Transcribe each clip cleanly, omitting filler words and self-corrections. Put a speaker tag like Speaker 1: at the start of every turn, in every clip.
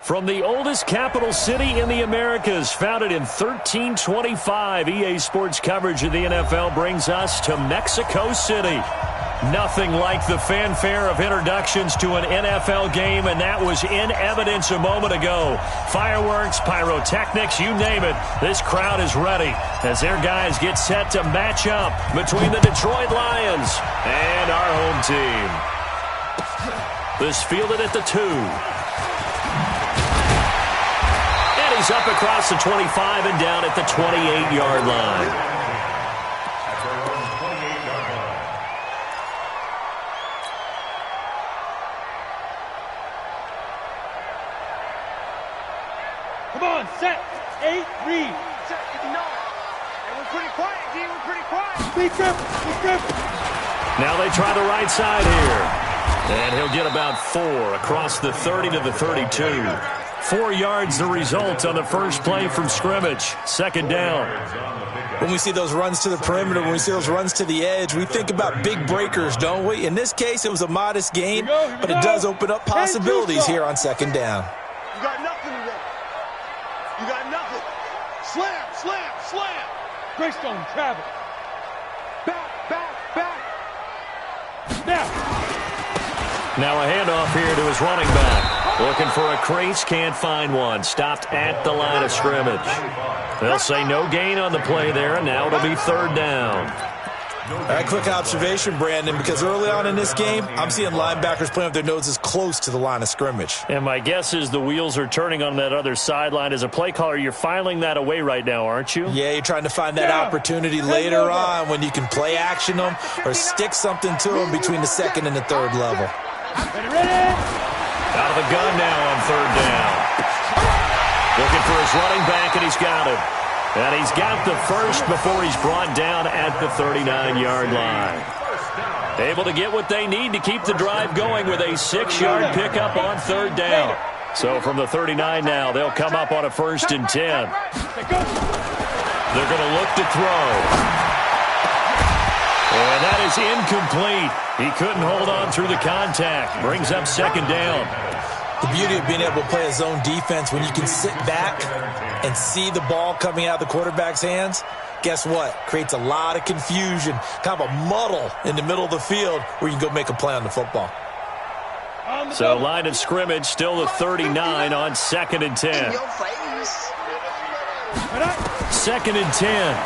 Speaker 1: From the oldest capital city in the Americas, founded in 1325, EA Sports coverage of the NFL brings us to Mexico City. Nothing like the fanfare of introductions to an NFL game, and that was in evidence a moment ago. Fireworks, pyrotechnics, you name it. This crowd is ready as their guys get set to match up between the Detroit Lions and our home team. This fielded at the 2. He's up across the 25 and down at the 28-yard line.
Speaker 2: Come on, set, 8, read.
Speaker 3: Set, no. And we're pretty quiet, D. We're pretty quiet.
Speaker 2: Big grip.
Speaker 1: Now they try the right side here. And he'll get about 4 across the 30 to the 32. 4 yards the result on the first play from scrimmage. Second down.
Speaker 4: When we see those runs to the perimeter, when we see those runs to the edge, we think about big breakers, don't we? In this case, it was a modest gain, but it does open up possibilities here on second down.
Speaker 3: You got nothing today. You got nothing. Slam.
Speaker 2: Greystone, travel.
Speaker 3: Back.
Speaker 1: Now a handoff here to his running back. Looking for a crease, can't find one. Stopped at the line of scrimmage. They'll say no gain on the play there, and now it'll be third down.
Speaker 4: All right, quick observation, Brandon, because early on in this game, I'm seeing linebackers playing with their noses close to the line of scrimmage.
Speaker 1: And my guess is the wheels are turning on that other sideline. As a play caller, you're filing that away right now, aren't you?
Speaker 4: Yeah, you're trying to find that opportunity later on when you can play action them or stick something to them between the second and the third level.
Speaker 2: Ready?
Speaker 1: Out of the gun now on third down. Looking for his running back, and he's got him. And he's got the first before he's brought down at the 39-yard line. Able to get what they need to keep the drive going with a 6-yard pickup on third down. So from the 39 now, they'll come up on a 1st and 10. They're going to look to throw. And that is incomplete. He couldn't hold on through the contact. Brings up second down.
Speaker 4: The beauty of being able to play a zone defense when you can sit back and see the ball coming out of the quarterback's hands, guess what? Creates a lot of confusion, kind of a muddle in the middle of the field where you can go make a play on the football.
Speaker 1: So line of scrimmage, still the 39 on 2nd and 10. 2nd and 10.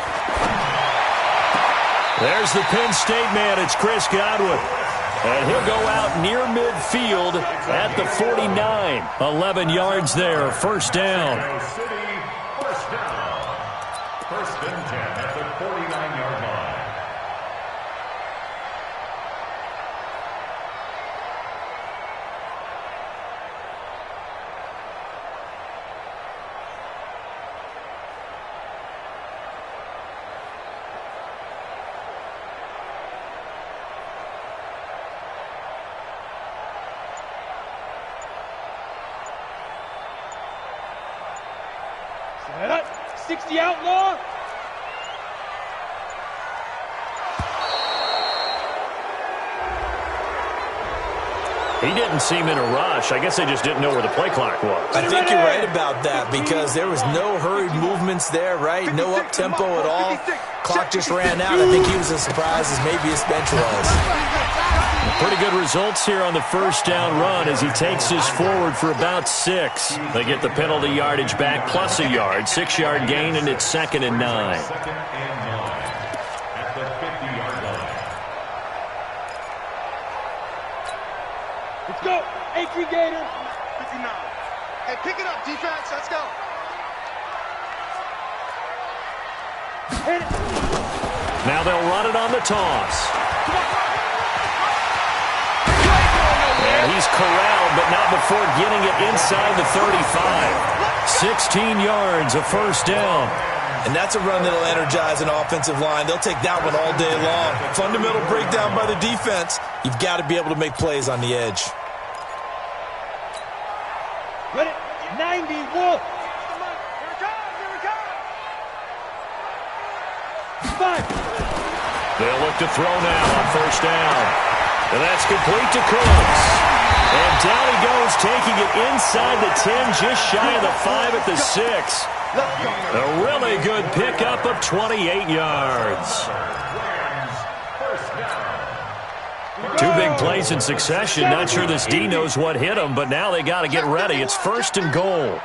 Speaker 1: There's the Penn State man. It's Chris Godwin. And he'll go out near midfield at the 49. 11 yards there. First down.
Speaker 5: First and 10 at the 49-yard line.
Speaker 2: Set up. 60 outlaw.
Speaker 1: He didn't seem in a rush. I guess they just didn't know where the play clock was.
Speaker 4: I think you're right about that because there was no hurried movements there, right? No up-tempo at all. Clock just ran out. I think he was as surprised as maybe his bench was.
Speaker 1: Pretty good results here on the first down run as he takes this forward for about 6. They get the penalty yardage back plus a yard. 6-yard gain, and it's 2nd and 9.
Speaker 5: 2nd and 9 at the 50-yard line.
Speaker 2: Let's go. 18 Gator.
Speaker 3: 59. Hey, pick it up, defense. Let's go.
Speaker 2: Hit it.
Speaker 1: Now they'll run it on the toss. And he's corralled, but not before getting it inside the 35. 16 yards, a first down.
Speaker 4: And that's a run that'll energize an offensive line. They'll take that one all day long. Fundamental breakdown by the defense. You've got to be able to make plays on the edge.
Speaker 2: Ready? 90, Wolf.
Speaker 3: Here we go.
Speaker 2: 5.
Speaker 1: They'll look to throw now on first down. And that's complete to Cooks. And down he goes, taking it inside the 10, just shy of the 5 at the 6. A really good pickup of 28 yards. Two big plays in succession. Not sure this D knows what hit him, but now they got to get ready. It's 1st and goal.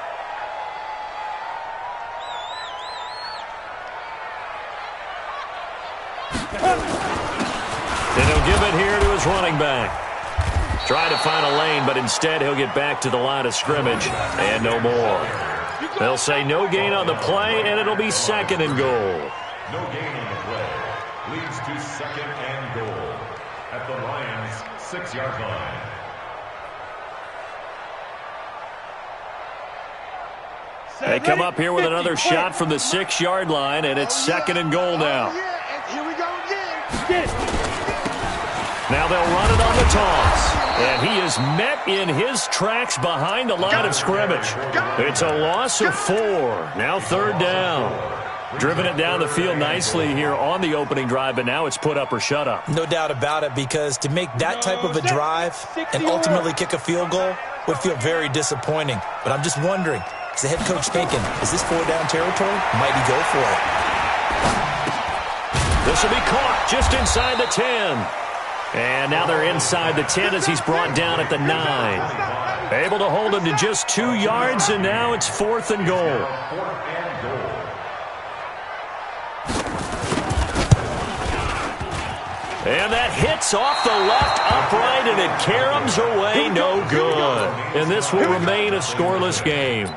Speaker 1: And he'll give it here to his running back. Try to find a lane, but instead he'll get back to the line of scrimmage and no more. They'll say no gain on the play, and it'll be 2nd and goal.
Speaker 5: No gain on the play. Leads to 2nd and goal at the Lions' 6-yard line.
Speaker 1: They come up here with another shot from the 6-yard line, and it's 2nd and goal now.
Speaker 3: Here we go again.
Speaker 1: Now they'll run it on the toss. And he is met in his tracks behind the line of scrimmage. It's a loss of 4. Now 3rd down. Driven it down the field nicely here on the opening drive, but now it's put up or shut up.
Speaker 4: No doubt about it, because to make that type of a drive and ultimately kick a field goal would feel very disappointing. But I'm just wondering, is the head coach thinking, is this 4-down territory? Might he go for it?
Speaker 1: This will be caught just inside the 10. And now they're inside the 10 as he's brought down at the 9. Able to hold him to just 2 yards, and now it's 4th and goal. And that hits off the left upright, and it caroms away, no good. And this will remain a scoreless game.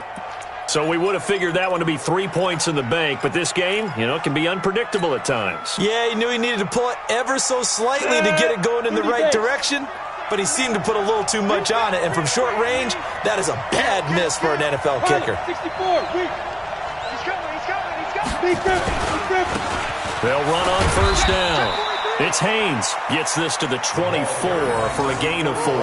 Speaker 1: So we would have figured that one to be 3 points in the bank, but this game, can be unpredictable at times.
Speaker 4: Yeah, he knew he needed to pull it ever so slightly to get it going in the right direction, but he seemed to put a little too much on it, and from short range, that is a bad miss for an NFL kicker.
Speaker 2: 64, he's coming.
Speaker 1: They'll run on 1st down. It's Haynes. Gets this to the 24 for a gain of 4.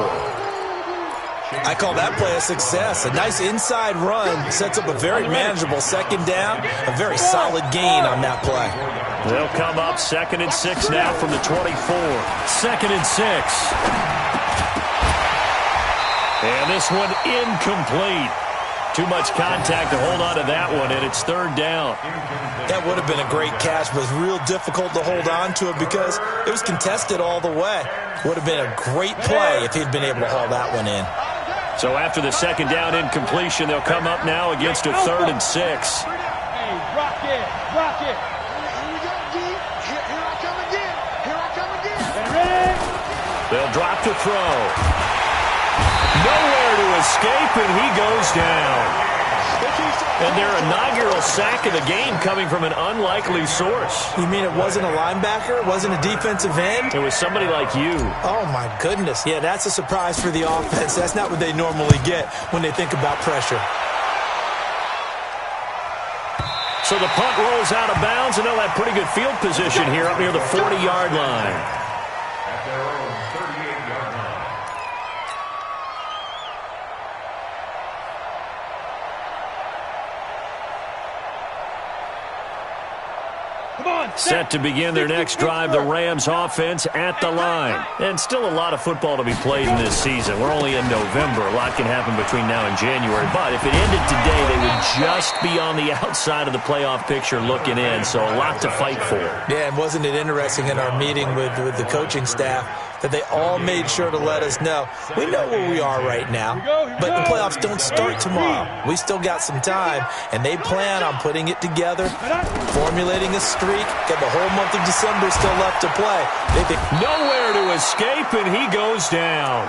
Speaker 4: I call that play a success. A nice inside run sets up a very manageable 2nd down. A very solid gain on that play.
Speaker 1: They'll come up 2nd and 6 now from the 24. 2nd and 6. And this one incomplete. Too much contact to hold on to that one, and it's 3rd down.
Speaker 4: That would have been a great catch, but it was real difficult to hold on to it because it was contested all the way. Would have been a great play if he'd been able to haul that one in.
Speaker 1: So after the 2nd down incompletion, they'll come up now against a 3rd and 6.
Speaker 2: Hey, rock it.
Speaker 3: Here we go, D. Here I come again.
Speaker 2: Ready?
Speaker 1: They'll drop to throw. Nowhere to escape, and he goes down. And their inaugural sack of the game coming from an unlikely source.
Speaker 4: You mean it wasn't a linebacker? It wasn't a defensive end?
Speaker 1: It was somebody like you.
Speaker 4: Oh, my goodness. Yeah, that's a surprise for the offense. That's not what they normally get when they think about pressure.
Speaker 1: So the punt rolls out of bounds, and they'll have pretty good field position here up near the 40-yard line.
Speaker 5: At their own 38-yard line.
Speaker 1: Set to begin their next drive, the Rams offense at the line. And still a lot of football to be played in this season. We're only in November. A lot can happen between now and January. But if it ended today, they would just be on the outside of the playoff picture looking in. So a lot to fight for.
Speaker 4: Yeah, and wasn't it interesting in our meeting with the coaching staff that they all made sure to let us know, we know where we are right now, but the playoffs don't start tomorrow. We still got some time, and they plan on putting it together, formulating a streak, got the whole month of December still left to play. They think
Speaker 1: nowhere to escape, and he goes down.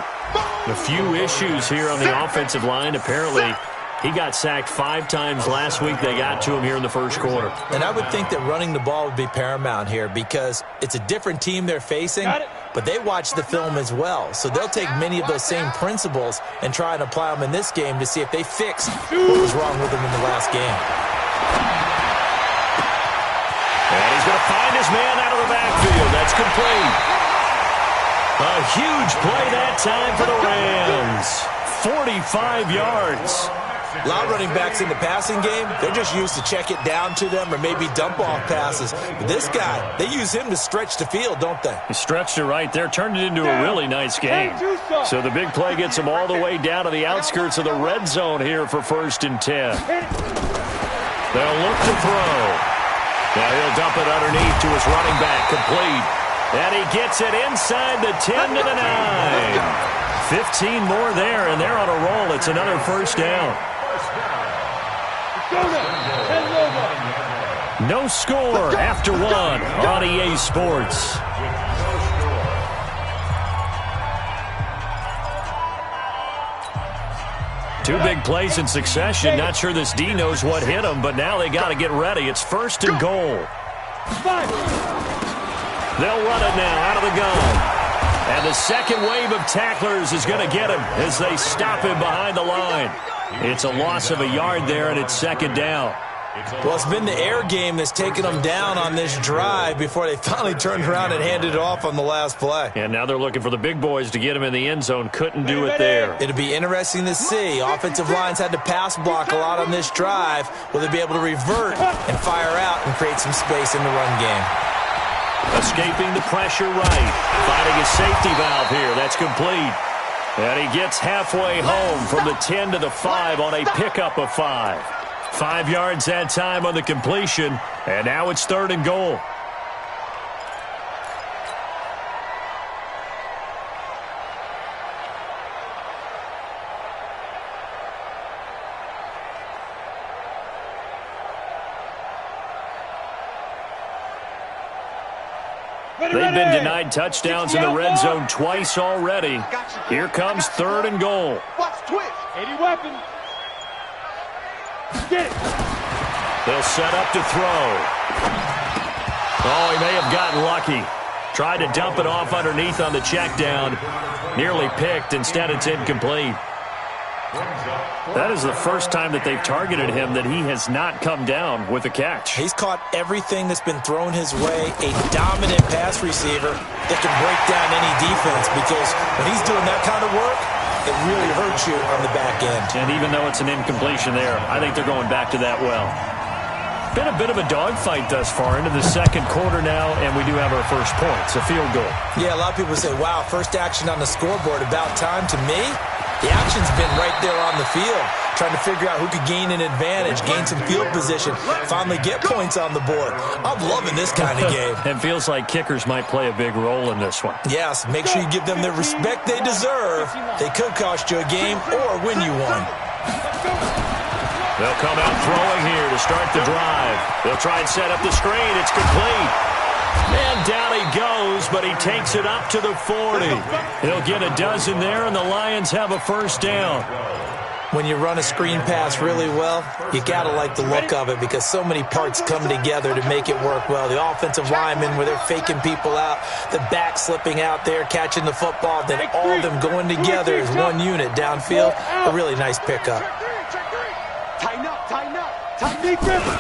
Speaker 1: A few issues here on the offensive line. Apparently, he got sacked 5 times last week. They got to him here in the first quarter.
Speaker 4: And I would think that running the ball would be paramount here because it's a different team they're facing, but they watch the film as well. So they'll take many of those same principles and try and apply them in this game to see if they fix what was wrong with them in the last game.
Speaker 1: And he's going to find his man out of the backfield. That's complete. A huge play that time for the Rams. 45 yards.
Speaker 4: A lot of running backs in the passing game, they're just used to check it down to them or maybe dump off passes. But this guy, they use him to stretch the field, don't they?
Speaker 1: He stretched it right there, turned it into a really nice game. So the big play gets him all the way down to the outskirts of the red zone here for 1st and 10. They'll look to throw. Now he'll dump it underneath to his running back, complete. And he gets it inside the 10 to the 9. 15 more there, and they're on a roll. It's another 1st down. No score after 1 on EA Sports. Two big plays in succession. Not sure this D knows what hit him, but now they got to get ready. It's 1st and goal. They'll run it now out of the gun. And the second wave of tacklers is going to get him as they stop him behind the line. It's a loss of a yard there, and it's 2nd down.
Speaker 4: Well, it's been the air game that's taken them down on this drive before they finally turned around and handed it off on the last play.
Speaker 1: And now they're looking for the big boys to get him in the end zone. Couldn't do it there.
Speaker 4: It'll be interesting to see. Offensive lines had to pass block a lot on this drive. Will they be able to revert and fire out and create some space in the run game?
Speaker 1: Escaping the pressure right. Finding a safety valve here. That's complete. And he gets halfway home from the 10 to the 5 on a pickup of 5. 5 yards that time on the completion. And now it's 3rd and goal. They've been denied touchdowns in the red zone twice already. Here comes 3rd and goal.
Speaker 3: Watch twitch.
Speaker 2: 80 weapons. Get it.
Speaker 1: They'll set up to throw. Oh, he may have gotten lucky. Tried to dump it off underneath on the check down. Nearly picked. Instead, it's incomplete. That is the first time that they've targeted him that he has not come down with a catch.
Speaker 4: He's caught everything that's been thrown his way. A dominant pass receiver that can break down any defense, because when he's doing that kind of work, it really hurts you on the back end.
Speaker 1: And even though it's an incompletion there, I think they're going back to that well. Been a bit of a dogfight thus far into the 2nd quarter now, and we do have our first point. It's a field goal.
Speaker 4: Yeah, a lot of people say, wow, first action on the scoreboard, about time. To me, the action's been right there on the field, trying to figure out who could gain an advantage, gain some field position, finally get points on the board. I'm loving this kind of game.
Speaker 1: And feels like kickers might play a big role in this one.
Speaker 4: Yes, make sure you give them the respect they deserve. They could cost you a game or win you one.
Speaker 1: They'll come out throwing here to start the drive. They'll try and set up the screen. It's complete. And down he goes, but he takes it up to the 40. He'll get a dozen there, and the Lions have a 1st down.
Speaker 4: When you run a screen pass really well, you got to like the look of it, because so many parts come together to make it work well. The offensive linemen, where they're faking people out, the back slipping out there, catching the football, then all of them going together as one unit downfield. A really nice pickup.
Speaker 3: Tighten up, tighten up.
Speaker 2: Deep river.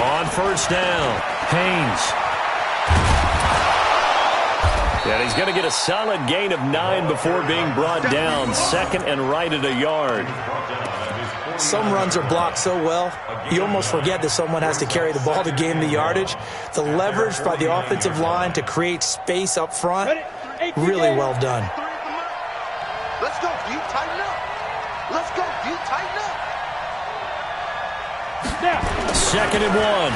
Speaker 1: On 1st down, Haynes. And he's going to get a solid gain of 9 before being brought down. 2nd and right at a yard.
Speaker 4: Some runs are blocked so well, you almost forget that someone has to carry the ball to gain the yardage. The leverage by the offensive line to create space up front, really well done.
Speaker 3: Let's go, D. Tighten up. Let's go, D. Tighten up.
Speaker 2: Now.
Speaker 1: 2nd and 1.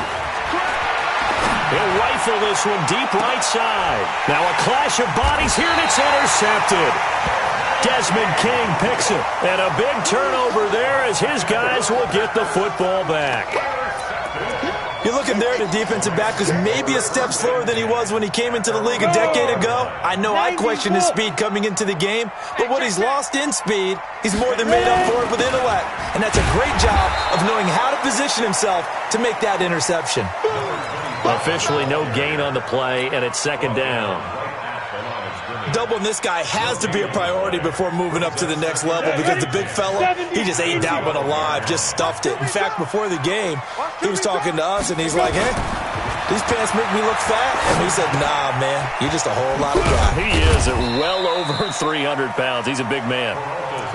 Speaker 1: He'll rifle this one deep right side. Now a clash of bodies here, and it's intercepted. Desmond King picks it. And a big turnover there as his guys will get the football back.
Speaker 4: You're looking there, the defensive back was maybe a step slower than he was when he came into the league a decade ago. I know I questioned his speed coming into the game, but what he's lost in speed, he's more than made up for it with intellect. And that's a great job of knowing how to position himself to make that interception.
Speaker 1: Officially no gain on the play, and it's 2nd down.
Speaker 4: Doubling this guy has to be a priority before moving up to the next level, because the big fella, he just ate that one alive, just stuffed it. In fact, before the game, he was talking to us, and he's like, hey, these pants make me look fat. And he said, nah, man, you're just a whole lot of guy.
Speaker 1: He is at well over 300 pounds. He's a big man.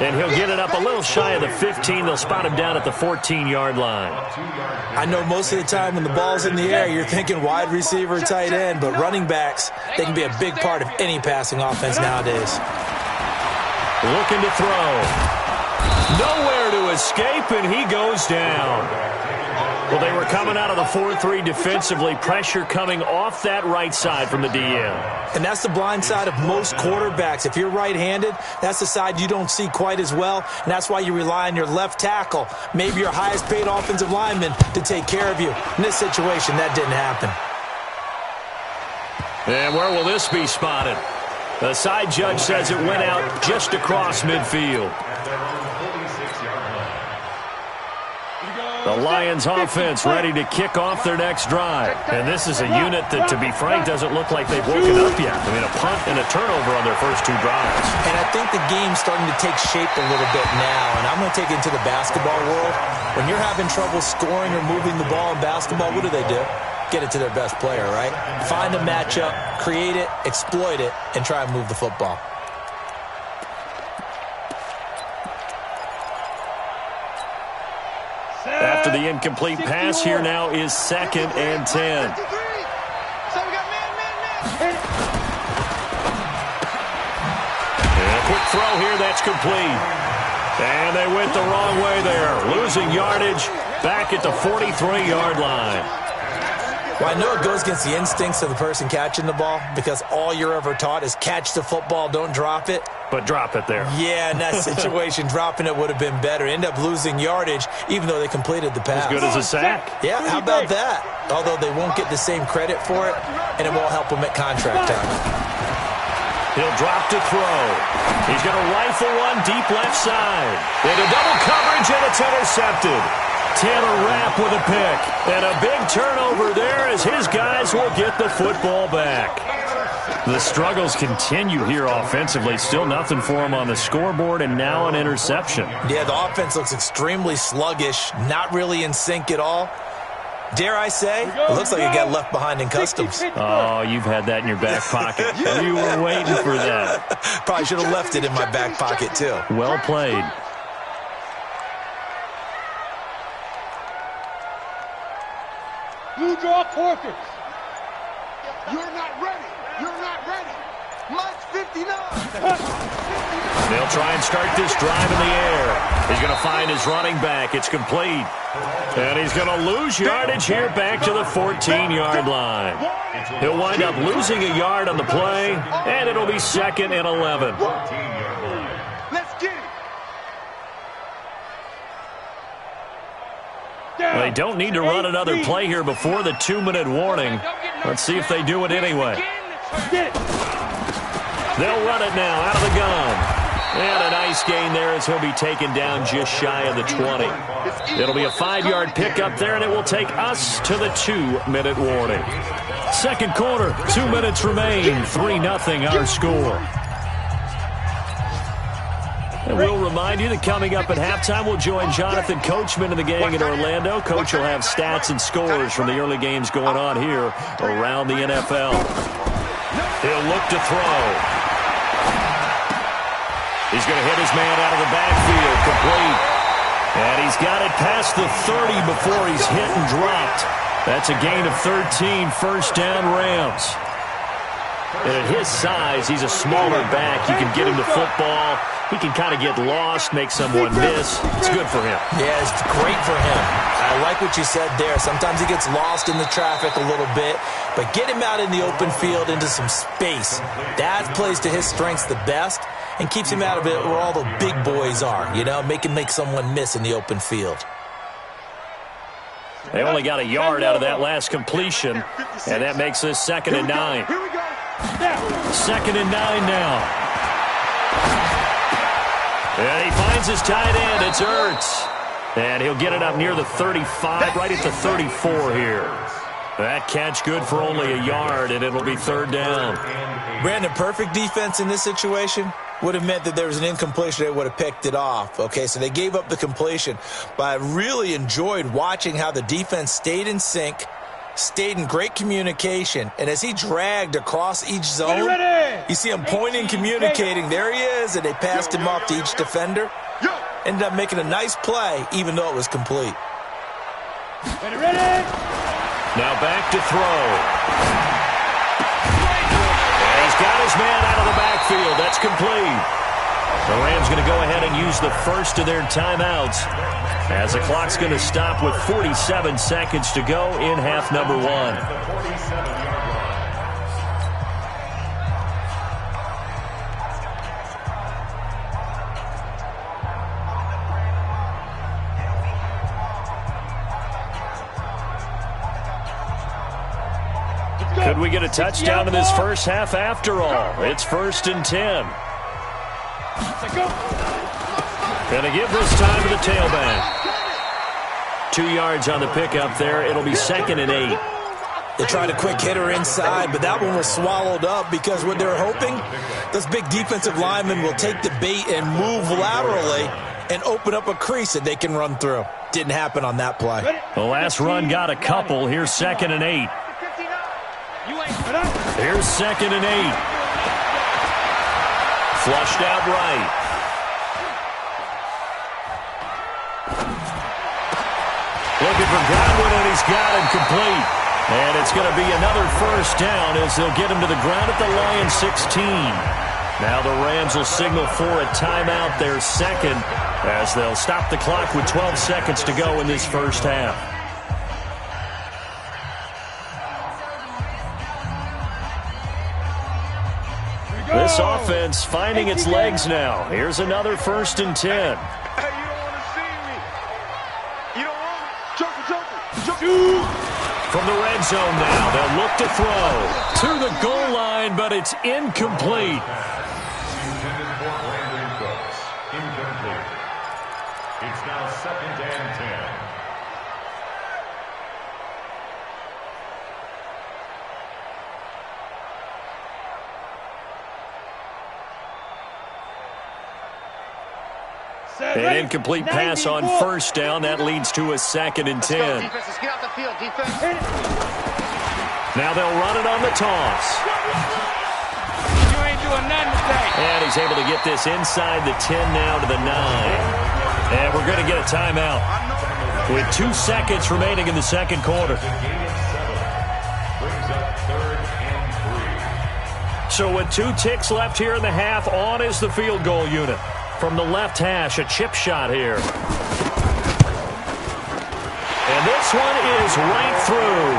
Speaker 1: And he'll get it up a little shy of the 15. They'll spot him down at the 14-yard line.
Speaker 4: I know most of the time when the ball's in the air, you're thinking wide receiver, tight end, but running backs, they can be a big part of any passing offense nowadays.
Speaker 1: Looking to throw. Nowhere to escape, and he goes down. Well, they were coming out of the 4-3 defensively. Pressure coming off that right side from the DN.
Speaker 4: And that's the blind side of most quarterbacks. If you're right-handed, that's the side you don't see quite as well, and that's why you rely on your left tackle, maybe your highest-paid offensive lineman, to take care of you. In this situation, that didn't happen.
Speaker 1: And where will this be spotted? The side judge says it went out just across midfield. The Lions offense ready to kick off their next drive. And this is a unit that, to be frank, doesn't look like they've woken up yet. I mean, a punt and a turnover on their first two drives.
Speaker 4: And I think the game's starting to take shape a little bit now. And I'm going to take it into the basketball world. When you're having trouble scoring or moving the ball in basketball, what do? Get it to their best player, right? Find a matchup, create it, exploit it, and try and move the football.
Speaker 1: After the incomplete pass, here now is 2nd and 10. And a quick throw here, that's complete. And they went the wrong way there. Losing yardage back at the 43-yard line.
Speaker 4: Well, I know it goes against the instincts of the person catching the ball because all you're ever taught is catch the football, don't drop it.
Speaker 1: But drop it there.
Speaker 4: Yeah, in that situation, dropping it would have been better. End up losing yardage, even though they completed the pass.
Speaker 1: As good as a sack.
Speaker 4: Yeah, how about that? Although they won't get the same credit for it, and it won't help them at contract time.
Speaker 1: He'll drop to throw. He's going to rifle one deep left side. Into double coverage, and it's intercepted. Taylor Rapp with a pick. And a big turnover there as his guys will get the football back. The struggles continue here offensively. Still nothing for him on the scoreboard, and now an interception.
Speaker 4: Yeah, the offense looks extremely sluggish, not really in sync at all. Dare I say, it looks like it got left behind in customs.
Speaker 1: Oh, you've had that in your back pocket. You were waiting for that.
Speaker 4: Probably should have left it in my back pocket, too.
Speaker 1: Well played.
Speaker 2: Blue draw Corkers.
Speaker 3: You're not ready. You're not ready. Mike's 59.
Speaker 1: They'll try and start this drive in the air. He's going to find his running back. It's complete. And he's going to lose yardage here back to the 14-yard line. He'll wind up losing a yard on the play, and it'll be 2nd and 11.
Speaker 3: Let's get it.
Speaker 1: They don't need to run another play here before the 2-minute warning. Let's see if they do it anyway. They'll run it now out of the gun. And a nice gain there as he'll be taken down just shy of the 20. It'll be a 5-yard pickup there, and it will take us to the 2-minute warning. Second quarter, 2 minutes remain, 3-0 our score. And we'll remind you that coming up at halftime, we'll join Jonathan Coachman and the gang in Orlando. Coach will have stats and scores from the early games going on here around the NFL. He'll look to throw. He's going to hit his man out of the backfield, complete. And he's got it past the 30 before he's hit and dropped. That's a gain of 13, first down Rams. And at his size, he's a smaller back. You can get him the football. He can kind of get lost, make someone miss. It's good for him.
Speaker 4: Yeah, it's great for him. I like what you said there. Sometimes he gets lost in the traffic a little bit, but get him out in the open field into some space. That plays to his strengths the best and keeps him out of it where all the big boys are, you know, make someone miss in the open field.
Speaker 1: They only got a yard out of that last completion, and that makes this 2nd and 9. 2nd and 9 now. And he finds his tight end. It's Ertz. And he'll get it up near the 35, right at the 34 here. That catch good for only a yard, and it'll be 3rd down.
Speaker 4: Brandon, perfect defense in this situation would have meant that there was an incompletion. They would have picked it off. Okay, so they gave up the completion. But I really enjoyed watching how the defense stayed in sync, stayed in great communication, and as he dragged across each zone, you see him pointing, communicating. There he is, and they passed him off to each defender. Ended up making a nice play, even though it was complete.
Speaker 2: Ready.
Speaker 1: Now back to throw. And he's got his man out of the backfield. That's complete. The Rams going to go ahead and use the first of their timeouts as the clock's going to stop with 47 seconds to go in half number one. Could we get a touchdown in this first half after all? It's 1st and 10. Going to give this time to the tailback. 2 yards on the pickup there. It'll be 2nd and 8.
Speaker 4: They tried a quick hitter inside, but that one was swallowed up because what they're hoping, those big defensive linemen will take the bait and move laterally and open up a crease that they can run through. Didn't happen on that play.
Speaker 1: The last run got a couple. Here's 2nd and 8. Here's 2nd and 8. Flushed out right. Looking for Godwin, and he's got him complete. And it's going to be another first down as they'll get him to the ground at the Lions 16. Now the Rams will signal for a timeout, their second, as they'll stop the clock with 12 seconds to go in this first half. This offense finding its legs now. Here's another 1st and 10.
Speaker 3: Hey, you don't want to see me. You don't want me. Joker.
Speaker 1: From the red zone now, they'll look to throw to the goal line, but it's incomplete.
Speaker 5: Intended for Brandon Cooks. Incomplete. It's now 2nd and 10.
Speaker 1: An incomplete pass on first down. That leads to a 2nd and 10.
Speaker 3: Defenses, get out the field, defense.
Speaker 1: Now they'll run it on the toss.
Speaker 2: You ain't doing nothing today.
Speaker 1: And he's able to get this inside the 10 now to the 9. And we're going to get a timeout with 2 seconds remaining in the second quarter.
Speaker 5: Brings up 3rd and 3.
Speaker 1: So with 2 ticks left here in the half, on is the field goal unit. From the left hash, a chip shot here. And this one is right through.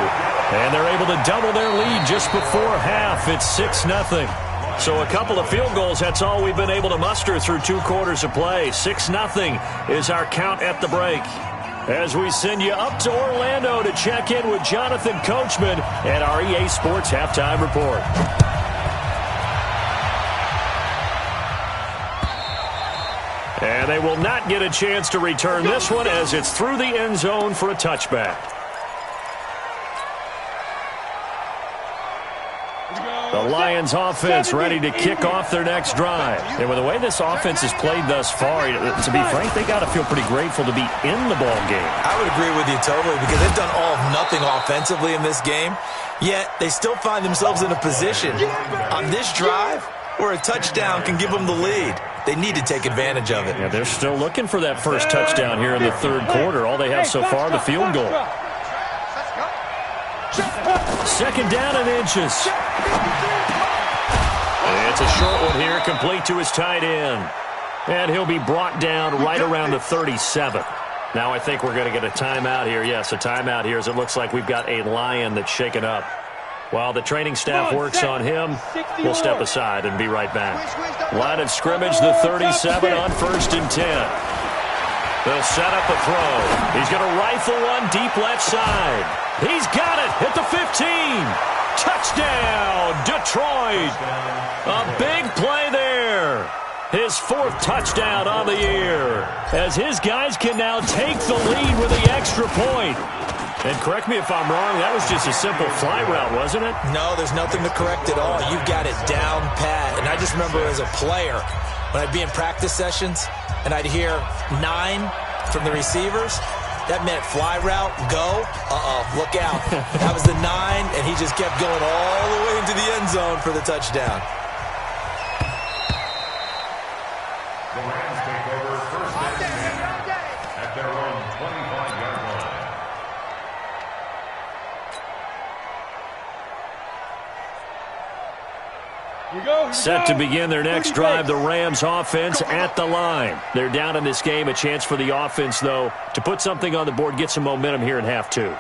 Speaker 1: And they're able to double their lead just before half. It's 6-0. So a couple of field goals, that's all we've been able to muster through 2 quarters of play. 6-0 is our count at the break. As we send you up to Orlando to check in with Jonathan Coachman and our EA Sports Halftime Report. And they will not get a chance to return this one as it's through the end zone for a touchback. The Lions offense ready to kick off their next drive. And with the way this offense has played thus far, to be frank, they got to feel pretty grateful to be in the ball game.
Speaker 4: I would agree with you totally because they've done all of nothing offensively in this game, yet they still find themselves in a position on this drive where a touchdown can give them the lead. They need to take advantage of it.
Speaker 1: Yeah, they're still looking for that first touchdown here in the third quarter. All they have so far, the field goal. 2nd down and inches. It's a short one here, complete to his tight end. And he'll be brought down right around the 37. Now I think we're going to get a timeout here. Yes, a timeout here as it looks like we've got a Lion that's shaken up. While the training staff works on him, we'll step aside and be right back. Line of scrimmage, the 37 on 1st and 10. They'll set up a throw. He's going to rifle one deep left side. He's got it at the 15. Touchdown, Detroit. A big play there. His 4th touchdown on the year. As his guys can now take the lead with the extra point. And correct me if I'm wrong, that was just a simple fly route, wasn't it?
Speaker 4: No, there's nothing to correct at all. You've got it down pat. And I just remember as a player, when I'd be in practice sessions and I'd hear 9 from the receivers, That meant fly route, go. Look out. That was the 9, and he just kept going all the way into the end zone for the touchdown.
Speaker 5: The Rams take over first and 10 at their own 25-yard line.
Speaker 1: Set to begin their next drive, the Rams offense at the line. They're down in this game. A chance for the offense, though, to put something on the board, get some momentum here in half 2.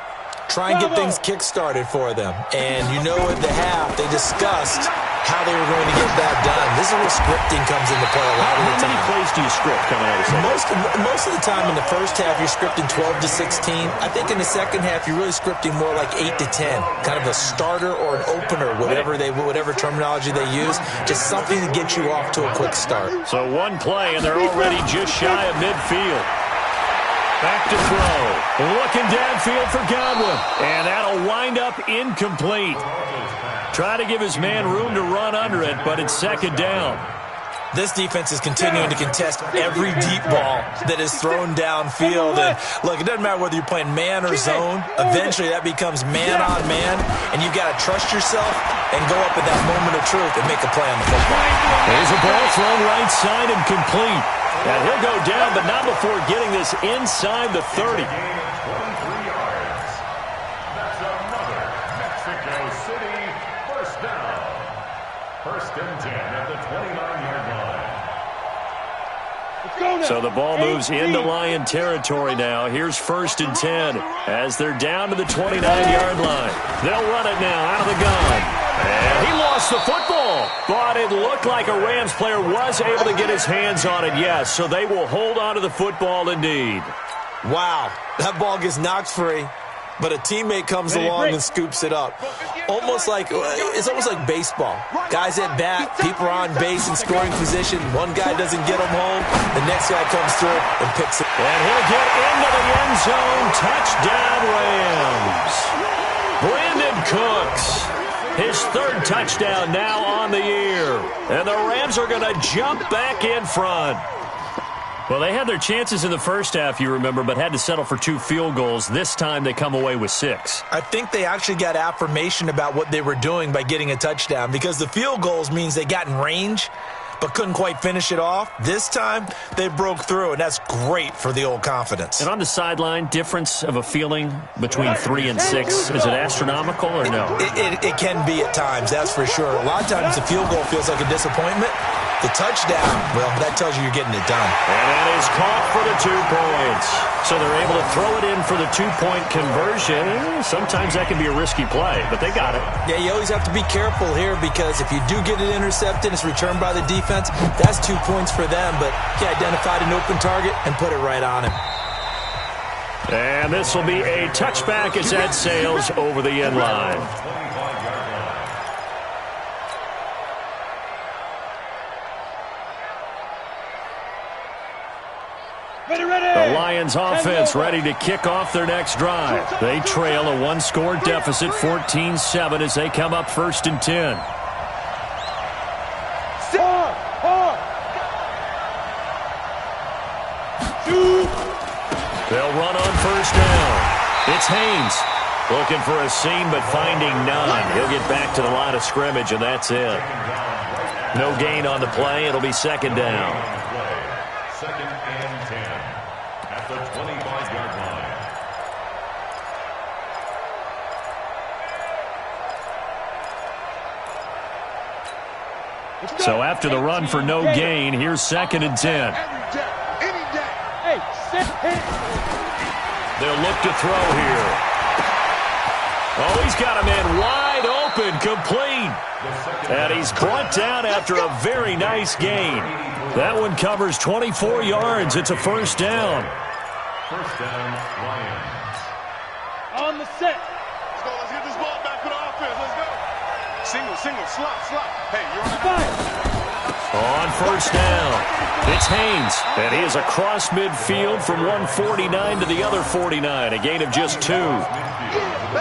Speaker 4: Try and get things kick-started for them. And you know at the half, they discussed how they were going to get that done. This is where scripting comes into play a lot of the time.
Speaker 1: How many plays do you script coming out of the
Speaker 4: Most of the time in the first half, you're scripting 12 to 16. I think in the second half, you're really scripting more like 8 to 10. Kind of a starter or an opener, whatever terminology they use. Just something to get you off to a quick start.
Speaker 1: So one play, and they're already just shy of midfield. Back to throw. Looking downfield for Godwin. And that'll wind up incomplete. Try to give his man room to run under it, but it's second down.
Speaker 4: This defense is continuing to contest every deep ball that is thrown downfield. And look, it doesn't matter whether you're playing man or zone. Eventually, that becomes man on man, and you've got to trust yourself and go up at that moment of truth and make a play on the football.
Speaker 1: There's a ball thrown right side and complete. And he'll go down, but not before getting this inside the 30.
Speaker 5: 23 yards. That's another Mexico City first down. First and 10 at the 29-yard line.
Speaker 1: So the ball moves into Lion territory now. Here's first and 10 as they're down to the 29-yard line. They'll run it now out of the gun. And he lost the football, but it looked like a Rams player was able to get his hands on it, yes. So they will hold on to the football indeed.
Speaker 4: Wow, that ball gets knocked free, but a teammate comes along and scoops it up. It's almost like baseball. Guys at bat, people are on base in scoring position. One guy doesn't get them home, the next guy comes through and picks it.
Speaker 1: And he'll get into the end zone. Touchdown, Rams. Brandon Cooks. His third touchdown now on the year. And the Rams are going to jump back in front. Well, they had their chances in the first half, you remember, but had to settle for 2 field goals. This time they come away with 6.
Speaker 4: I think they actually got affirmation about what they were doing by getting a touchdown, because the field goals means they got in range but couldn't quite finish it off. This time, they broke through, and that's great for the old confidence.
Speaker 1: And on the sideline, difference of a feeling between 3 and 6, is it astronomical or no?
Speaker 4: It can be at times, that's for sure. A lot of times the field goal feels like a disappointment. The touchdown, well, that tells you you're getting it done.
Speaker 1: And that is caught for the 2 points. So they're able to throw it in for the 2-point conversion. Sometimes that can be a risky play, but they got it.
Speaker 4: Yeah, you always have to be careful here, because if you do get it intercepted, it's returned by the defense. That's 2 points for them, but he identified an open target and put it right on him.
Speaker 1: And this will be a touchback as that sails over the end line. The Lions offense ready to kick off their next drive. They trail a 1-score deficit, 14-7, as they come up first and 10. They'll run on first down. It's Haynes looking for a seam but finding none. He'll get back to the line of scrimmage, and that's it. No gain on the play. It'll be second down.
Speaker 5: Second and 10 at the 25-yard line.
Speaker 1: So after the run for no gain, here's second and 10. They'll look to throw here. Oh, he's got a man wide open, complete. And he's brought down after a very nice gain. That one covers 24 yards. It's a first down.
Speaker 5: First down, Lions.
Speaker 2: On the set.
Speaker 3: Let's go. Let's get this ball back for the offense. Let's go. Single, slot. Hey, you're on the
Speaker 1: On first down, it's Haynes, and he is across midfield from 149 to the other 49, a gain of just 2.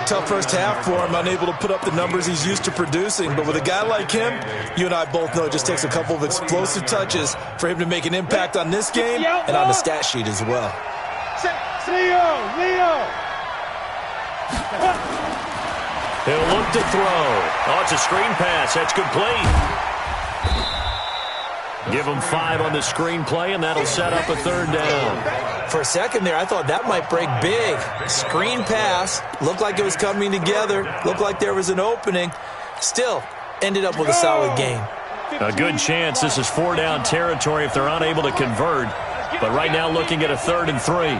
Speaker 4: Tough first half for him, unable to put up the numbers he's used to producing. But with a guy like him, you and I both know it just takes a couple of explosive touches for him to make an impact on this game and on the stat sheet as well.
Speaker 2: Leo!
Speaker 1: He'll look to throw. Oh, it's a screen pass. That's complete. Give him 5 on the screen play, and that'll set up a 3rd down.
Speaker 4: For a second there, I thought that might break big. Screen pass. Looked like it was coming together. Looked like there was an opening. Still, ended up with a solid game.
Speaker 1: A good chance this is 4-down territory if they're unable to convert. But right now looking at a 3rd and 3.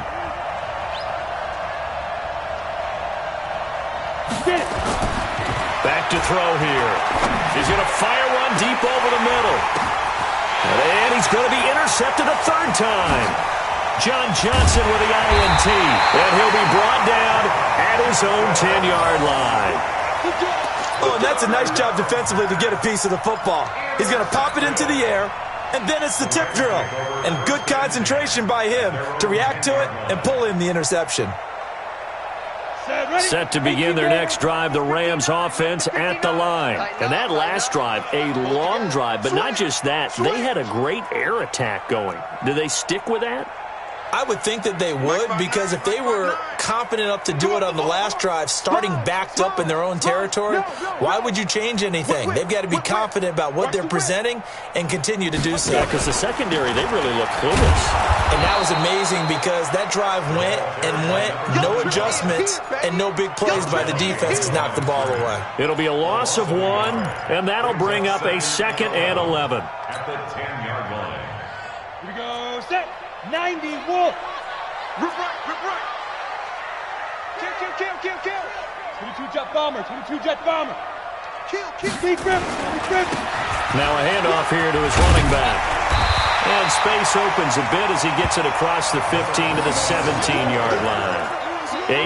Speaker 1: Back to throw here. He's going to fire one deep over the middle. And he's going to be intercepted a 3rd time. John Johnson with the INT. And he'll be brought down at his own 10-yard line.
Speaker 4: Oh, and that's a nice job defensively to get a piece of the football. He's going to pop it into the air, and then it's the tip drill. And good concentration by him to react to it and pull in the interception.
Speaker 1: Set to begin their next drive, the Rams offense at the line. And that last drive, a long drive, but not just that. They had a great air attack going. Do they stick with that?
Speaker 4: I would think that they would, because if they were confident enough to do it on the last drive, starting backed up in their own territory, why would you change anything? They've got to be confident about what they're presenting and continue to do so.
Speaker 1: Yeah, because the secondary, they really look clueless.
Speaker 4: And that was amazing because that drive went and went, no adjustments, and no big plays by the defense to knock the ball away.
Speaker 1: It'll be a loss of 1, and that'll bring up a 2nd and 11.
Speaker 5: At the 10-yard line.
Speaker 2: Here we go, set. 90, Wolf.
Speaker 3: Rip right. Kill.
Speaker 2: 22 jet bomber.
Speaker 3: Kill.
Speaker 2: Deep rip.
Speaker 1: Now a handoff here to his running back. And space opens a bit as he gets it across the 15 to the 17-yard line.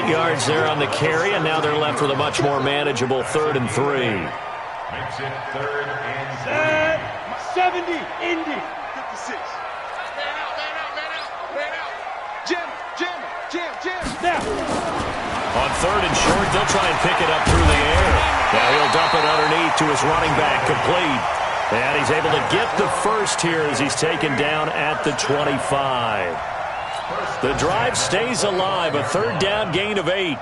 Speaker 1: 8 yards there on the carry, and now they're left with a much more manageable 3rd and 3.
Speaker 5: Makes it 3rd and 3.
Speaker 2: 70, Indy.
Speaker 3: 56. Jam.
Speaker 2: Snap.
Speaker 1: On 3rd and short, they'll try and pick it up through the air. Now he'll dump it underneath to his running back, complete. And he's able to get the first here as he's taken down at the 25. The drive stays alive, a 3rd down gain of 8.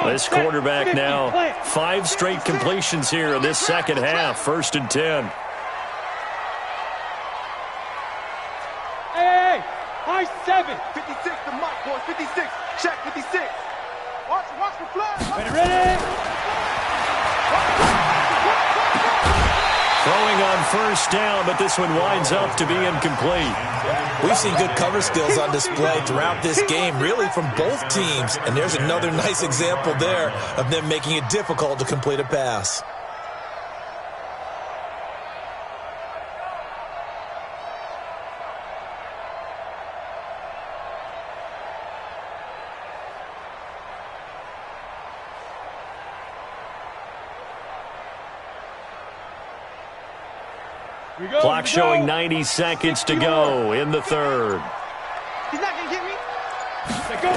Speaker 1: This quarterback now, 5 straight completions here in this second half, 1st and 10.
Speaker 2: Hey, high 7.
Speaker 3: 56 to Mike, boys. 56. Check 56. Watch the flag.
Speaker 2: Ready.
Speaker 1: Throwing on 1st down, but this one winds up to be incomplete.
Speaker 4: We've seen good cover skills on display throughout this game, really from both teams. And there's another nice example there of them making it difficult to complete a pass.
Speaker 1: Clock showing 90 seconds to go in the 3rd.
Speaker 3: He's not going to get me.
Speaker 2: Go.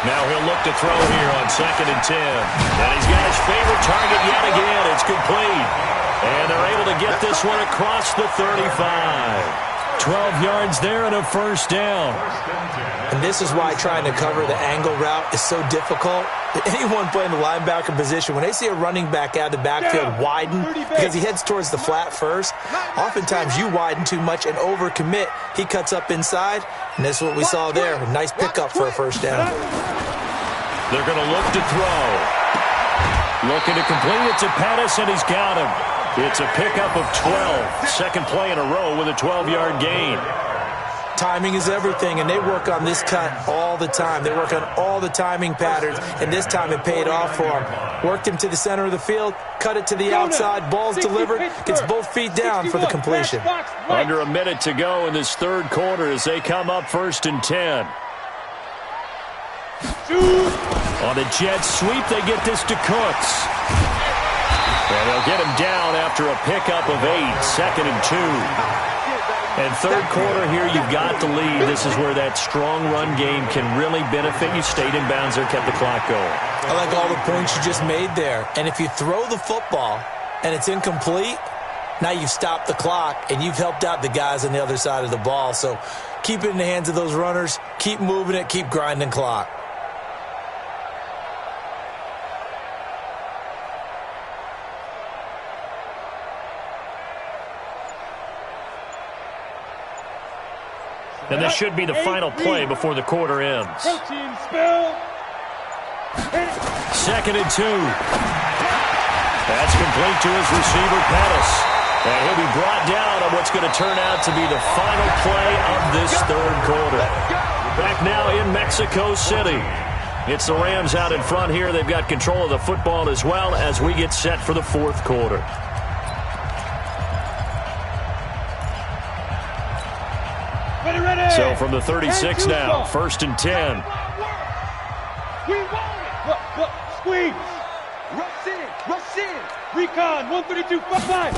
Speaker 1: Now he'll look to throw here on 2nd and 10. And he's got his favorite target yet again. It's complete. And they're able to get this one across the 35. 12 yards there and a 1st down.
Speaker 4: And this is why trying to cover the angle route is so difficult. Anyone playing the linebacker position, when they see a running back out of the backfield widen because he heads towards the flat first, oftentimes you widen too much and overcommit. He cuts up inside, and that's what we saw there. A nice pickup for a 1st down.
Speaker 1: They're going to look to throw. Looking to complete it to Pettis, and he's got him. It's a pickup of 12. Second play in a row with a 12-yard gain.
Speaker 4: Timing is everything, and they work on this cut all the time. They work on all the timing patterns, and this time it paid off for him. Worked him to the center of the field, cut it to the outside, ball's delivered, gets both feet down for the completion.
Speaker 1: Under a minute to go in this 3rd quarter as they come up 1st and 10. On a jet sweep, they get this to Cooks. And they'll get him down after a pickup of 8, 2nd and 2. And 3rd quarter here, you've got the lead. This is where that strong run game can really benefit you. Stayed in bounds there, kept the clock going.
Speaker 4: I like all the points you just made there. And if you throw the football and it's incomplete, Now you've stopped the clock, and you've helped out the guys on the other side of the ball. So keep it in the hands of those runners. Keep moving it. Keep grinding clock.
Speaker 1: And this should be the final play before the quarter ends.
Speaker 2: Protein spill.
Speaker 1: 2nd and 2. That's complete to his receiver, Pettis. And he'll be brought down on what's going to turn out to be the final play of this third quarter. Back now in Mexico City. It's the Rams out in front here. They've got control of the football as well as we get set for the fourth quarter. So from the 36 now, 1st and 10.
Speaker 2: We want it. Squeeze. Rush in. Recon, 132, 5.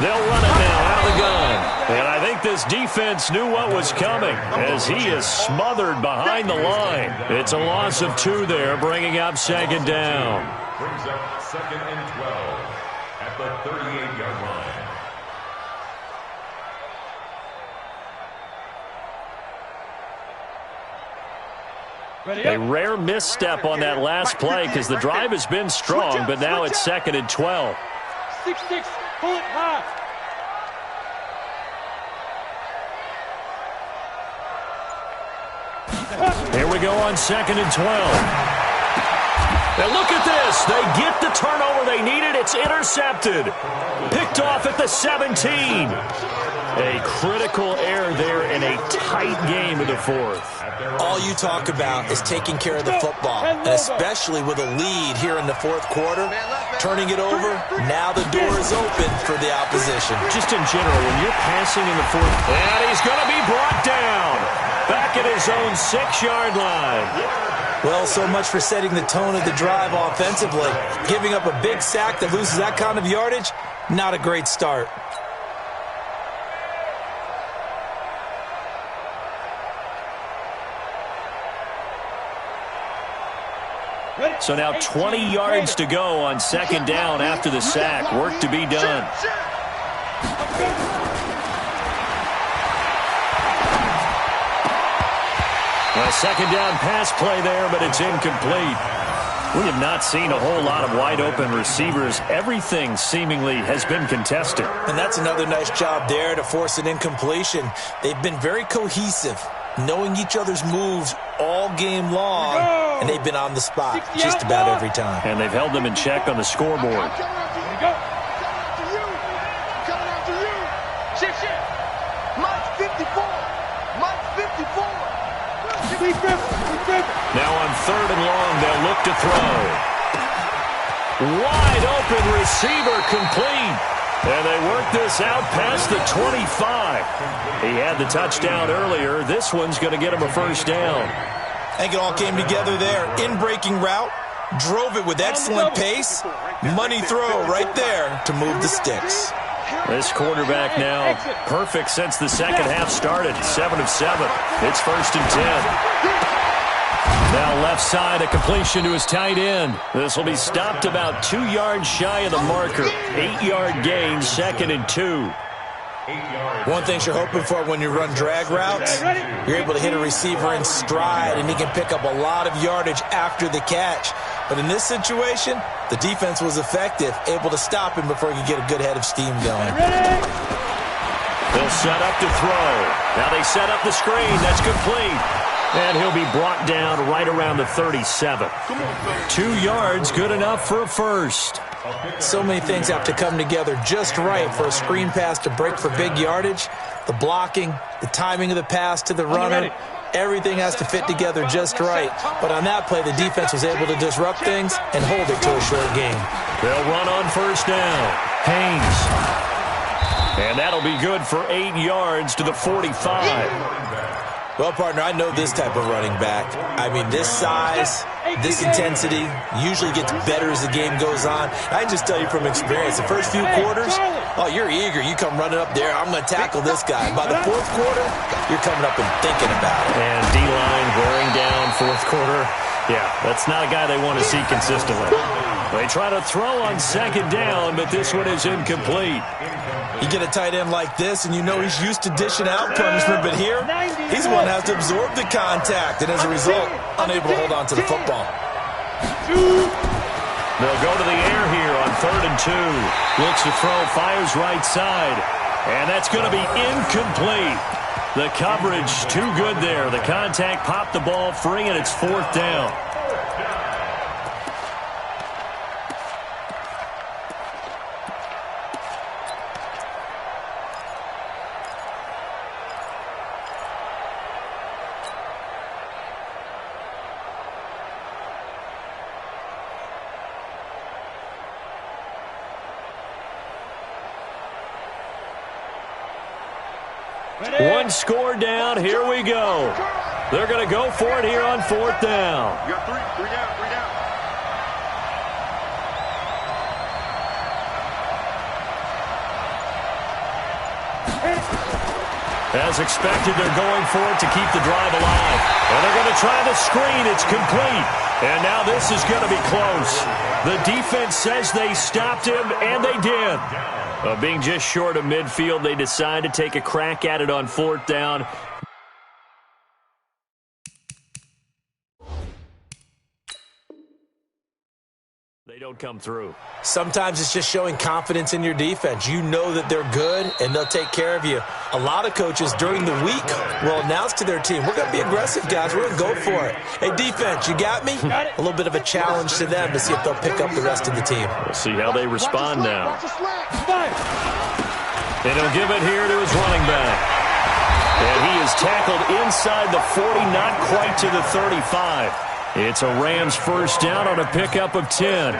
Speaker 1: They'll run it now out of the gun. And I think this defense knew what was coming as he is smothered behind the line. It's a loss of 2 there, bringing up 2nd down.
Speaker 5: Brings up 2nd and 12 at the 38-yard line.
Speaker 1: A rare misstep on that last play because the drive has been strong, but now it's 2nd and 12.
Speaker 2: 6-6, pull it high.
Speaker 1: Here we go on 2nd and 12. And look at this. They get the turnover they needed. It's intercepted. Picked off at the 17. A critical error there in a tight game of the fourth.
Speaker 4: All you talk about is taking care of the football, and especially with a lead here in the fourth quarter. Turning it over, now the door is open for the opposition.
Speaker 1: Just in general, when you're passing in the fourth, and he's going to be brought down back at his own 6-yard line.
Speaker 4: Well, so much for setting the tone of the drive offensively. Giving up a big sack that loses that kind of yardage, not a great start.
Speaker 1: So now 20 yards to go on 2nd down after the sack. Work to be done. A 2nd down pass play there, but it's incomplete. We have not seen a whole lot of wide open receivers. Everything seemingly has been contested.
Speaker 4: And that's another nice job there to force an incompletion. They've been very cohesive, knowing each other's moves all game long, and they've been on the spot just about every time.
Speaker 1: And they've held them in check on the scoreboard. Now on 3rd and long, they'll look to throw. Wide open receiver complete. And they work this out past the 25. He had the touchdown earlier. This one's going to get him a 1st down.
Speaker 4: I think it all came together there. In-breaking route, drove it with excellent pace. Money throw right there to move the sticks.
Speaker 1: This quarterback now perfect since the second half started. 7 of 7. It's 1st and 10. Now left side, a completion to his tight end. This will be stopped about 2 yards shy of the marker. 8-yard gain, 2nd and 2.
Speaker 4: One thing you're hoping for when you run drag routes, you're able to hit a receiver in stride, and he can pick up a lot of yardage after the catch. But in this situation, the defense was effective, able to stop him before he could get a good head of steam going.
Speaker 1: They'll set up to throw. Now they set up the screen. That's complete. And he'll be brought down right around the 37. 2 yards, good enough for a 1st.
Speaker 4: So many things have to come together just right for a screen pass to break for big yardage. The blocking, the timing of the pass to the runner, everything has to fit together just right. But on that play, the defense was able to disrupt things and hold it to a short game.
Speaker 1: They'll run on 1st down. Haynes. And that'll be good for 8 yards to the 45.
Speaker 4: Well, partner, I know this type of running back. I mean, this size, this intensity usually gets better as the game goes on. I can just tell you from experience, the first few quarters, oh, you're eager. You come running up there, I'm going to tackle this guy. By the fourth quarter, you're coming up and thinking about it.
Speaker 1: And D-line wearing down fourth quarter. Yeah, that's not a guy they want to see consistently. They try to throw on second down, but this one is incomplete.
Speaker 4: You get a tight end like this, and you know he's used to dishing out punishment, but here, he's the one that has to absorb the contact, and as a result, unable to hold on to the football.
Speaker 1: They'll go to the air here on 3rd and 2. Looks to throw, fires right side, and that's going to be incomplete. The coverage too good there. The contact popped the ball free, and it's 4th down. One score down. Here we go. They're going to go for it here on 4th down.
Speaker 3: You got three down.
Speaker 1: As expected, they're going for it to keep the drive alive. And they're going to try the screen. It's complete. And now this is going to be close. The defense says they stopped him, and they did. Being just short of midfield, they decide to take a crack at it on 4th down. They don't come through.
Speaker 4: Sometimes it's just showing confidence in your defense. You know that they're good, and they'll take care of you. A lot of coaches during the week will announce to their team, we're going to be aggressive, guys. We're going to go for it. Hey, defense, you got me? A little bit of a challenge to them to see if they'll pick up the rest of the team.
Speaker 1: We'll see how they respond now. And he'll give it here to his running back. And he is tackled inside the 40, not quite to the 35. It's a Rams first down on a pickup of 10.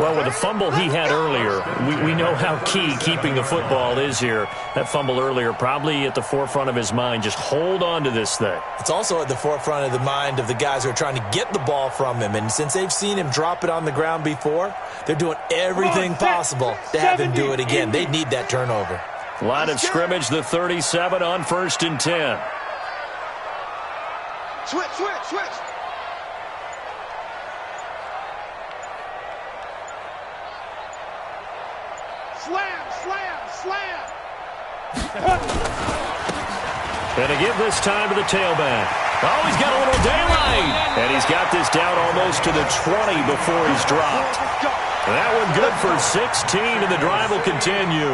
Speaker 1: Well, with the fumble he had earlier, we know how key keeping the football is here. That fumble earlier probably at the forefront of his mind. Just hold on to this thing.
Speaker 4: It's also at the forefront of the mind of the guys who are trying to get the ball from him. And since they've seen him drop it on the ground before, they're doing everything possible to have him do it again. They need that turnover.
Speaker 1: Line of scrimmage, the 37 on 1st and 10.
Speaker 3: Switch. Slam.
Speaker 1: And to give this time to the tailback. Oh, he's got a little daylight. And he's got this down almost to the 20 before he's dropped. That one good for 16, and the drive will continue.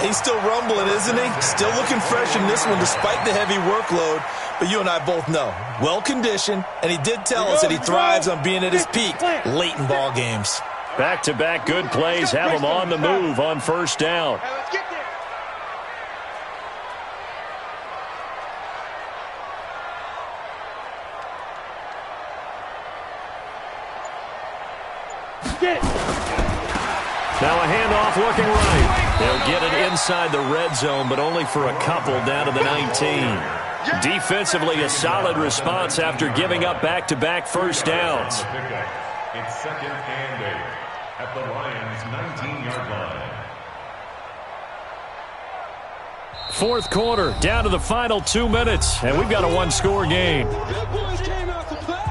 Speaker 4: He's still rumbling, isn't he? Still looking fresh in this one despite the heavy workload. But you and I both know, well-conditioned, and he did tell us that he thrives on being at his peak late in ball games.
Speaker 1: Back-to-back good plays have him on the move on 1st down.
Speaker 3: Let's get there.
Speaker 1: Now a handoff looking right. They'll get it inside the red zone, but only for a couple down to the 19. Defensively, a solid response after giving up back-to-back first downs.
Speaker 5: It's 2nd and 8 at the Lions' 19-yard line.
Speaker 1: 4th quarter, down to the final 2 minutes, and we've got a one-score game.
Speaker 2: Good boys came out to play.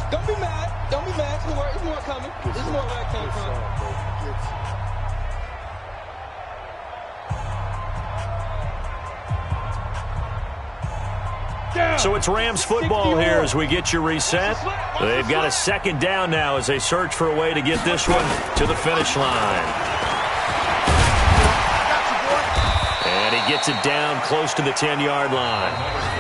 Speaker 2: Don't be mad. Don't be mad. There's more coming. There's more where that came from.
Speaker 1: So it's Rams football here as we get you reset. They've got a 2nd down now as they search for a way to get this one to the finish line. And he gets it down close to the 10-yard line.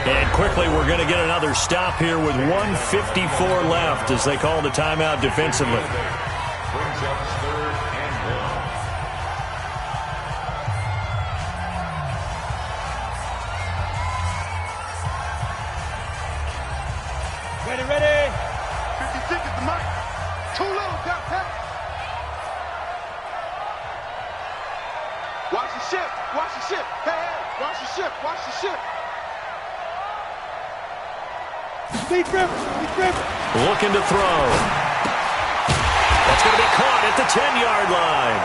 Speaker 1: And quickly we're going to get another stop here with 1:54 left as they call the timeout defensively.
Speaker 5: Brings up 3rd and 1.
Speaker 2: Ready.
Speaker 3: 56 is the mic. Too low, got pass. Watch the ship. Hey, watch the ship.
Speaker 2: Speed driven.
Speaker 1: Looking to throw. That's going to be caught at the 10-yard line.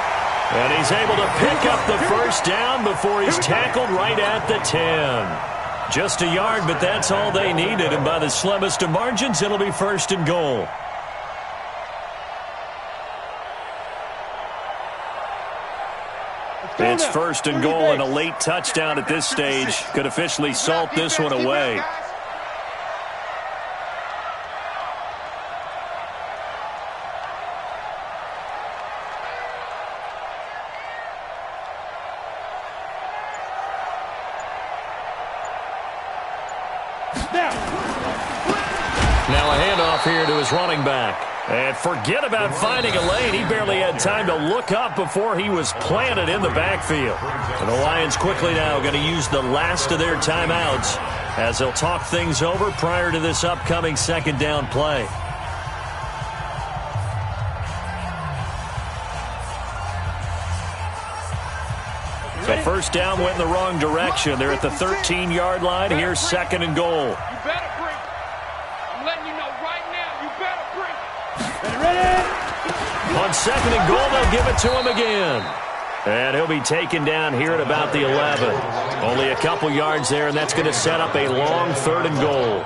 Speaker 1: And he's able to pick up the first down before he's tackled right at the 10. Just a yard, but that's all they needed. And by the slimmest of margins, it'll be 1st and goal. It's first and goal, and a late touchdown at this stage could officially salt this one away. Now a handoff here to his running back. And forget about finding a lane. He barely had time to look up before he was planted in the backfield. And the Lions quickly now going to use the last of their timeouts as they'll talk things over prior to this upcoming second down play. So first down went in the wrong direction. They're at the 13-yard line. Here's second and goal.
Speaker 2: You better bring. I'm letting you know right now, you better bring.
Speaker 1: On second and goal, they'll give it to him again. And he'll be taken down here at about the 11. Only a couple yards there, and that's going to set up a long third and goal.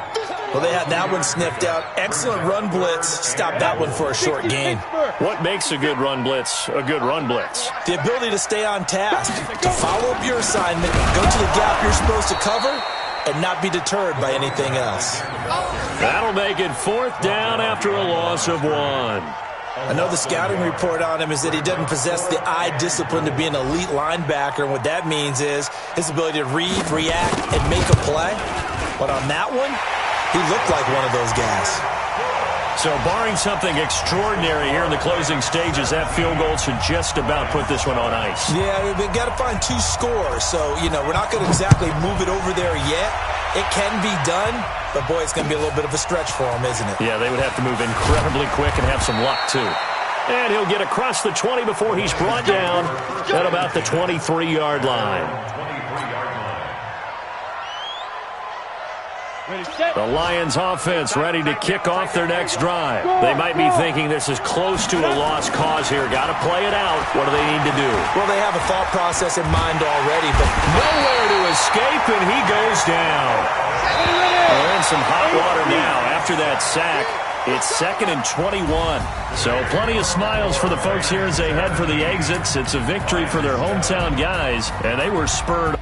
Speaker 4: Well, they had that one sniffed out. Excellent run blitz. Stop that one for a short gain.
Speaker 1: What makes a good run blitz a good run blitz?
Speaker 4: The ability to stay on task, to follow up your assignment, go to the gap you're supposed to cover, and not be deterred by anything else.
Speaker 1: That'll make it fourth down after a loss of 1.
Speaker 4: I know the scouting report on him is that he doesn't possess the eye discipline to be an elite linebacker, and what that means is his ability to read, react, and make a play. But on that one, he looked like one of those guys.
Speaker 1: So barring something extraordinary here in the closing stages, that field goal should just about put this one on ice.
Speaker 4: Yeah, we've got to find 2 scores. So, we're not going to exactly move it over there yet. It can be done, but, boy, it's going to be a little bit of a stretch for him, isn't it?
Speaker 1: Yeah, they would have to move incredibly quick and have some luck, too. And he'll get across the 20 before he's brought down at about the 23-yard line. The Lions offense ready to kick off their next drive. They might be thinking this is close to a lost cause here. Got to play it out. What do they need to do?
Speaker 4: Well, they have a thought process in mind already, but
Speaker 1: nowhere to escape, and he goes down. They're in some hot water now after that sack. It's second and 21. So plenty of smiles for the folks here as they head for the exits. It's a victory for their hometown guys, and they were spurred